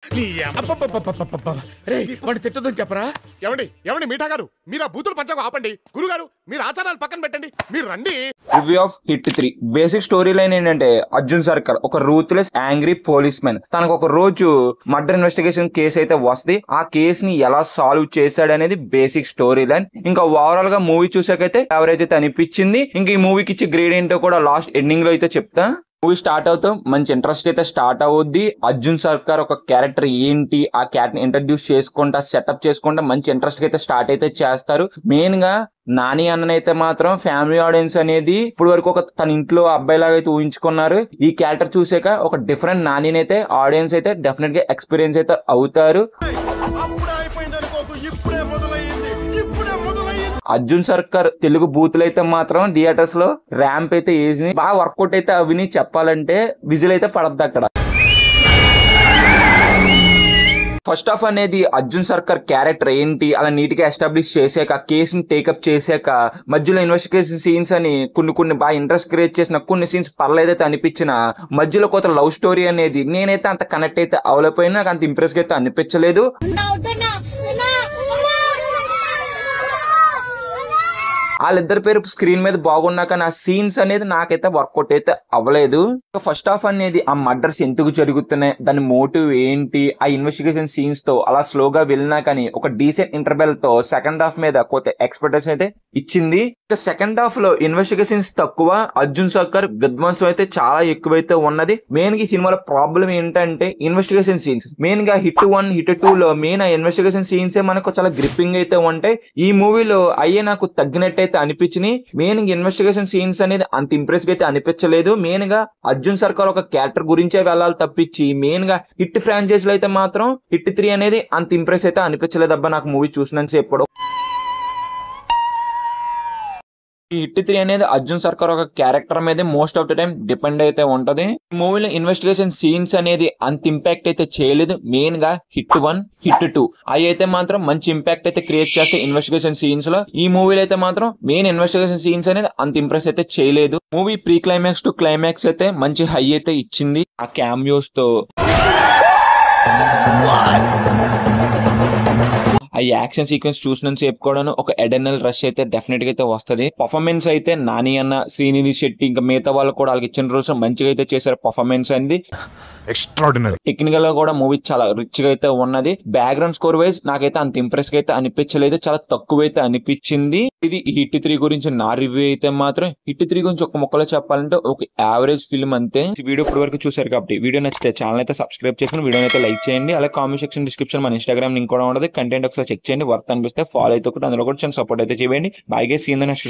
రే వాడిని తిట్టదని చెప్పరా? ఏమండి మీఠా గారు, మీరు ఆ బూతులు పంచకు ఆపండి. గురుగారు, మీరు ఆచారాలు పక్కన పెట్టండి, మీరు రండి. Review of hit 3. Basic story line ఏంటంటే, అర్జున్ సర్కార్ ఒక రూత్లెస్ యాంగ్రీ పోలీస్ మ్యాన్. తనకు ఒక రోజు మర్డర్ ఇన్వెస్టిగేషన్ కేసు అయితే వస్తుంది. ఆ కేసు ని ఎలా సాల్వ్ చేశాడు అనేది బేసిక్ స్టోరీ లైన్. ఇంకా ఓవరాల్ గా మూవీ చూసాకైతే యావరేజ్ అయితే అనిపించింది. ఇంకా ఈ మూవీకి ఇచ్చే గ్రేడ్ ఏంటో కూడా లాస్ట్ ఎండింగ్ లో అయితే చెప్తా. మూవీ స్టార్ట్ అవుతాం, మంచి ఇంట్రెస్ట్ అయితే స్టార్ట్ అవుద్ది. అర్జున్ సర్కార్ ఒక క్యారెక్టర్ ఏంటి, ఆ క్యారెక్టర్ ఇంట్రడ్యూస్ చేసుకుంటా సెటప్ చేసుకుంటా మంచి ఇంట్రెస్ట్ అయితే స్టార్ట్ అయితే చేస్తారు. మెయిన్ గా నాని అన్ననైతే మాత్రం ఫ్యామిలీ ఆడియన్స్ అనేది ఇప్పుడు వరకు ఒక తన ఇంట్లో అబ్బాయి లాగా అయితే ఊహించుకున్నారు. ఈ క్యారెక్టర్ చూసాక ఒక డిఫరెంట్ నానిని అయితే ఆడియన్స్ అయితే డెఫినెట్ గా ఎక్స్పీరియన్స్ అయితే అవుతారు. అర్జున్ సర్కార్ తెలుగు బూతులు అయితే మాత్రం థియేటర్స్ లో ర్యాంప్ అయితే వేసి బాగా వర్కౌట్ అయితే అవిని చెప్పాలంటే విజిల్ అయితే పడద్దు అక్కడ. ఫస్ట్ ఆఫ్ అనేది అర్జున్ సర్కార్ క్యారెక్టర్ ఏంటి అలా నీట్ గా ఎస్టాబ్లిష్ చేసాక, కేసుని టేకప్ చేసాక మధ్యలో ఇన్వెస్టిగేషన్ సీన్స్ అని కొన్ని బాగా ఇంట్రెస్ట్ క్రియేట్ చేసిన కొన్ని సీన్స్ పర్లేదైతే అనిపించిన, మధ్యలో కొత్త లవ్ స్టోరీ అనేది నేనైతే అంత కనెక్ట్ అయితే అవలేకపోయినా, నాకు అంత ఇంప్రెస్ అయితే అనిపించలేదు. వాళ్ళిద్దరి పేరు స్క్రీన్ మీద బాగున్నా కానీ ఆ సీన్స్ అనేది నాకైతే వర్కౌట్ అయితే అవ్వలేదు. ఫస్ట్ హాఫ్ అనేది ఆ మర్డర్స్ ఎందుకు జరుగుతున్నాయి, దాని మోటివ్ ఏంటి, ఆ ఇన్వెస్టిగేషన్ సీన్స్ తో అలా స్లోగా వెళ్ళినా కానీ ఒక డీసెంట్ ఇంటర్వెల్ తో సెకండ్ హాఫ్ మీద కొత్త ఎక్స్పెక్టేషన్ అయితే ఇచ్చింది. సెకండ్ హాఫ్ లో ఇన్వెస్టిగేషన్స్ తక్కువ, అర్జున్ సర్కార్ విధ్వంసం అయితే చాలా ఎక్కువైతే ఉన్నది. మెయిన్ గా ఈ సినిమాలో ప్రాబ్లం ఏంటంటే ఇన్వెస్టిగేషన్ సీన్స్. మెయిన్ గా హిట్ 1 హిట్ 2 లో మెయిన్ ఆ ఇన్వెస్టిగేషన్ సీన్స్ మనకు చాలా గ్రిప్పింగ్ అయితే ఉంటాయి. ఈ మూవీలో అయ్యే నాకు తగ్గినట్టు అనిపించినాయి. మెయిన్ గా ఇన్వెస్టిగేషన్ సీన్స్ అనేది అంత ఇంప్రెస్ గా అయితే అనిపించలేదు. మెయిన్ గా అర్జున్ సర్కార్ ఒక క్యారెక్టర్ గురించే వెళ్ళాలి తప్పించి మెయిన్ గా హిట్ ఫ్రాంచైజీలో అయితే మాత్రం హిట్ 3 అనేది అంత ఇంప్రెస్ అయితే అనిపించలేదు అబ్బా నాకు మూవీ చూసినంత సేపు. ఈ హిట్ 3 అనేది అర్జున్ సర్కార్ ఒక క్యారెక్టర్ మీద most of the time depend అయితే ఉంటది. ఈ మూవీలో ఇన్వెస్టిగేషన్ సీన్స్ అనేది అంత ఇంపాక్ట్ అయితే చేయలేదు. మెయిన్ గా హిట్ 1 హిట్ 2 అవి అయితే మాత్రం మంచి ఇంపాక్ట్ అయితే క్రియేట్ చేస్తే ఇన్వెస్టిగేషన్ సీన్స్ లో. ఈ మూవీలో అయితే మాత్రం మెయిన్ ఇన్వెస్టిగేషన్ సీన్స్ అనేది అంత ఇంప్రెస్ అయితే చేయలేదు. Movie pre climax to climax అయితే మంచి హై అయితే ఇచ్చింది ఆ క్యామియోస్ తో. ఆ యాక్షన్ సీక్వెన్స్ చూసిన సేపు కూడా ఒక ఎడర్నల్ రష్ అయితే డెఫినెట్ గా అయితే వస్తుంది. పర్ఫార్మెన్స్ అయితే నాని అన్న, శ్రీనిధి శెట్టి ఇంకా మిగతా వాళ్ళు కూడా వాళ్ళకి ఇచ్చిన రోల్స్ మంచిగా అయితే చేశారు. పర్ఫార్మెన్స్ అనేది ఎక్స్ట్రార్డినరీ. టెక్నికల్ గా కూడా మూవీ చాలా రిచ్ గా అయితే ఉన్నది. బ్యాక్గ్రౌండ్ స్కోర్ వైజ్ నాకైతే అంత ఇంప్రెస్ గా అయితే అనిపించలేదు, చాలా తక్కువ అయితే అనిపించింది. ఇది హిట్ 3 గురించి నా రివ్యూ అయితే మాత్రం. హిట్ 3 గురించి ఒక మొక్కలో చెప్పాలంటే ఒక యావరేజ్ ఫిల్మ్ అంతే. వీడియో ఇప్పటి వరకు చూసారు కాబట్టి వీడియో నచ్చితే ఛానల్ అయితే సబ్స్క్రైబ్ చేసుకుని వీడియో అయితే లైక్ చేయండి. అలాగే కామెంట్ సెక్షన్ డిస్క్రిప్షన్ మన ఇన్స్టాగ్రామ్ లింక్ కూడా ఉండదు. కంటెంట్ ఒకసారి చెక్ చేయండి, వర్త్ అనిపిస్తే ఫాలో అయితే అందులో కూడా చిన్న సపోర్ట్ అయితే చేయండి. బాగా సీన్ నెక్స్ట్